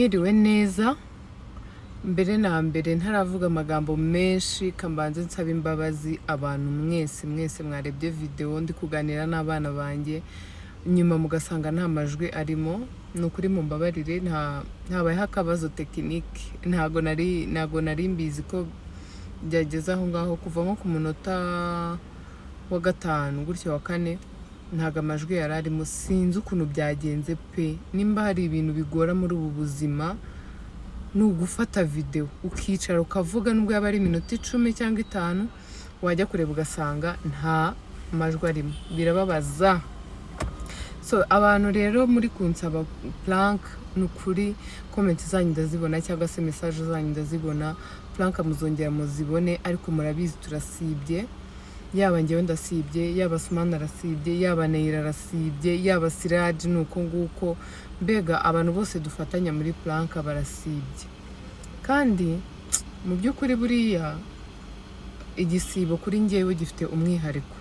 Mwiriwe neza, mbere na mbere ntaravuga amagambo menshi kambanze nsaba imbabazi abantu mwese mwarebye video ndi kuganira n'abana banjye nyuma mugasanga nta majwi arimo. Nukuri mumbabarire, ntabayeho akabazo tekinike, ntago nari mbizi ko byageze aho ngaho. Kuva nko ku munota wa gatanu gutyo wa kane ntago amajwi yari arimo. Sinzi ukuntu byagenze pe. Nimba hari ibintu bigora muri ubu buzima ni ugufata video ukicara ukavuga, nubwo yaba ari iminota 10 cyangwa 5, wajya kureba ugasanga nta majwi arimo. Birababaza. So abantu rero muri kunsaba plank, nukuri comment zanyu ndazibona cyangwa se message zanyu ndazibona. Plank muzongera muzibone, ariko murabizi turasibye. Yaba njyewe ndasibye, yaba Sumana arasibye, yaba Neira arasibye, yaba Siraj nuko nguko. Mbega abantu bose dufatanya muri plank barasibye. Kandi mu by'ukuri buriya igisibo kuri njyewe gifite umwihariko.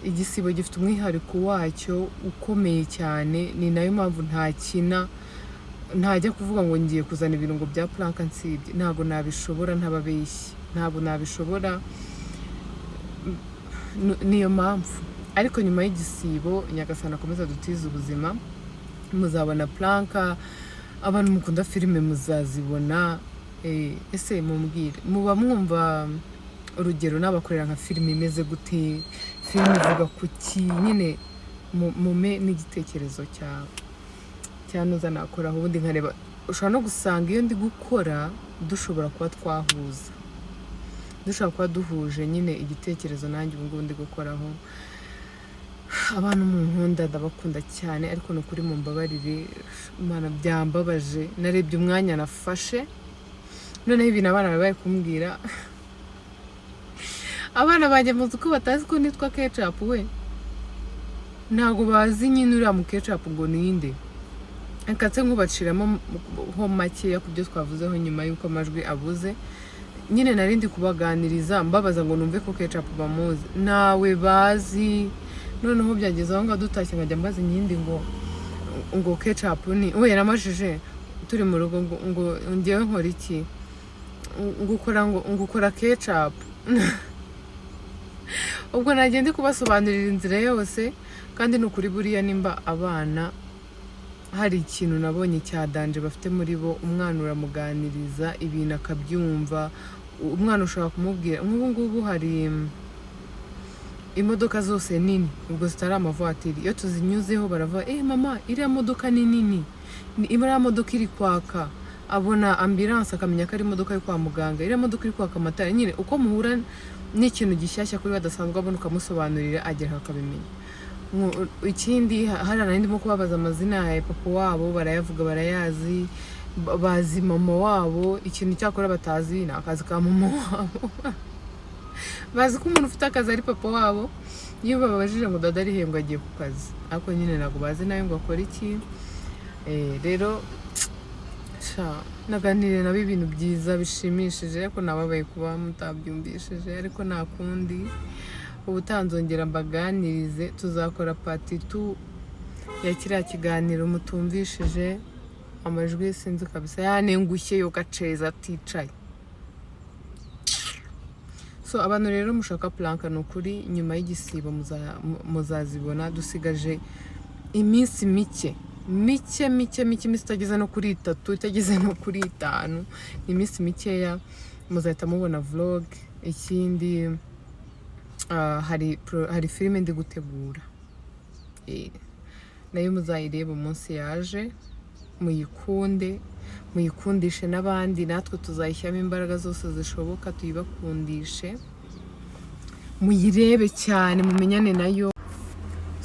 Igisibo gifite umwihariko wacyo ukomeye cyane. Ni nayo mpamvu ntajya kuvuga ngo ngiye kuzana ibirungo bya plank nsibye. Ntago nabishobora, ntababeshyi. Ntago nabishobora. Niyo mpamvu. Ariko nyuma y'igisibo Nyagasana akomeza dutiza ubuzima, muzabona plank. Abantu mukunda filime muzazibona. Ese mumbwire, muba mwumva urugero n'abakorera nka filime imeze gute, filime ivuga kuki, nyine mume n'igitekerezo cyanuza nakora. Ubundi nkareba, ushobora no gusanga iyo ndi gukora dushobora kuba twahuza, dushobora kuba duhuje nyine igitekerezo nanjye ubu ngubu ndi gukoraho. Abantu mu nkunda ndabakunda cyane, ariko nukuri mumbabarire, Imana byambabaje. Narebye umwanya nafashe, noneho ibintu abana bari kumbwira. Abana banjye muzi ko batazi ko nitwa Ketchup we. Ntago bazi nyine uriya mu Ketchup ngo ninde. Akatse nkubaciramo ho makeya kubyo twavuzeho nyuma y'uko amajwi abuze. Nyine narindi kubaganiriza mbabaza ngo numve ko Ketchup bamuzi. Nawe bazi. Noneho byageze aho dutashye nkajya mbaza inyindi ngo Ketchup ni we yaramajije turi mu rugo ngo ngewe nkora iki, ngukora Ketchup. Ubwo nagende kubasobanurira inzira yose. Kandi nukuri buriya nimba abana hari ikintu nabonye cya danje bafite muri bo, umwana uramuganiriza ibintu akabyumva. Umwana ushobora kumubwira nk'ubu ngubu hari imodoka zose nini, ubwo zitari amavatiri, iyo tuzinyuzeho baravuga mama iriya modoka ni nini, iriya modoka iri kwaka. Abona ambulance akamenya ko ari imodoka yo kwa muganga, iriya modoka iri kwaka amatara. Nyine uko muhura n'ikintu gishyashya kuri badasanzwe abona ukamusobanurira agera akabimenya. Ikindi hari ndimo kubabaza amazina ya papa wabo, barayavuga barayazi, bazi mama wabo. Ikintu cyakora batazi ni akazi ka mama wabo. Bazi ko umuntu ufite akazi ari papa wabo. Iyo babajije ngo dada ari hembwa agiye ku kazi, ariko nyine ntabwo bazi nayo ngo akora iki. Rero naganiriye nabo ibintu byiza bishimishije, ariko nababaye kuba mutabyumvishije, ariko nta kundi. Ubutanzongera mbaganirize, tuzakora part 2 ya kiriya kiganiro mutumvishije. Amajwi sinzi kabisa yanengushye yo gaceza aticaye. So abantu rero mushaka plank nukuri nyuma y'igisibo muzazibona. Dusigaje iminsi mike itageze no kuri 3, itageze no kuri 5. Iminsi mikeya muzahita mubona vlog. Ikindi hari filime ndi gutegura, nayo muzayireba umunsi yaje. Muyikunde, muyikundishe n'abandi. Natwe tuzayishyamo imbaraga zose zishoboka tuyibakundishe. Muyirebe cyane mumenyane nayo.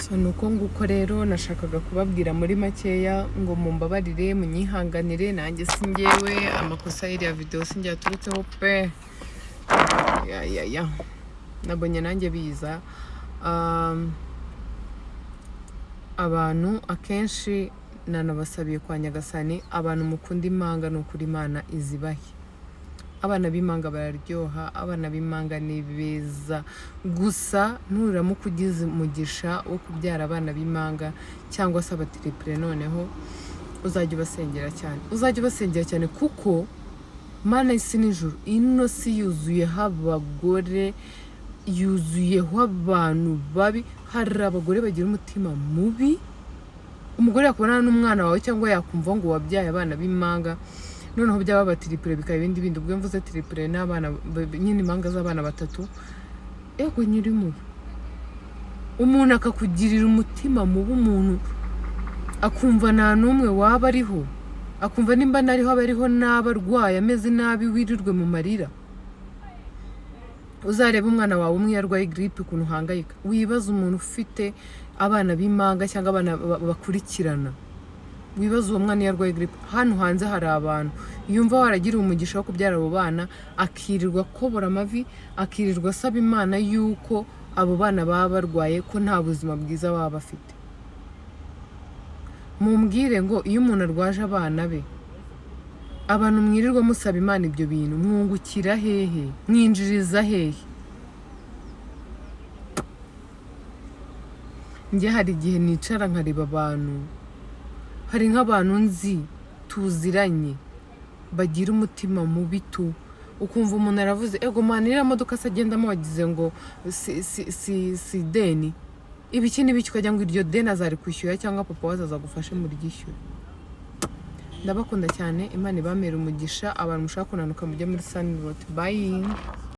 So nuko nguko rero nashakaga kubabwira muri makeya ngo mumbabarire, munyihanganire. Nanjye singewe amakosa y'iriya video sinjye yaturutseho pe. Nabonye nanjye biza. Abantu akenshi nanabasabiye kwa Nyagasani, abantu mukunda imanga nukuri Imana izibahe. Abana b'imanga bararyoha, abana b'imanga ni beza. Gusa nturiramuka ugize umugisha wo kubyara abana b'imanga cyangwa se abatriple, noneho uzajya ubasengera cyane kuko Mana isi n'ijuru ino si yuzuyeho abagore, yuzuyeho abantu babi. Hari abagore bagira umutima mubi, umugore yakubona n'umwana wawe cyangwa yakumva ngo wabyaye abana b'impanga, noneho byaba batiripure bikaba ibindi ubwo mvuze tripure n'abana nyine impanga z'abana batatu. Ego nyiri mubi, umuntu akakugirira umutima mubi, umuntu akumva nta n'umwe waba ariho, akumva nimba nariho abariho naba arwaye ameze nabi, wirirwe mu marira. Uzareba umwana wawe umwe yarwaye grippe ukuntu uhangayika, wibaza umuntu ufite abana b'impanga cyangwa abana bakurikirana, wibaza uwo mwana yarwaye grippe. Hano hanze hari abantu yumva waragira umugisha wo kubyara abo bana, akirirwa akobora amavi, akirirwa asaba Imana yuko abo bana baba barwaye, ko nta buzima bwiza baba bafite. Mumbwire ngo iyo umuntu arwaje abana be, abantu mwirirwa musaba Imana ibyo bintu, mwungukira hehe? Mwinjiriza hehe? Njye hari igihe nicara nkareba abantu, hari nk'abantu nzi tuziranye bagira umutima mubi tu, ukumva umuntu aravuze ego Mana iriya modoka se agendamo wagize ngo si deni, ibiki n'ibiki, ukagira ngo iryo deni azari kwishyura cyangwa papa wawe azagufashe muri ryishyura. Ndabakunda cyane, Imana ibamere umugisha. Abantu mushaka kunanuka mujye muri Sunny Road. Bye.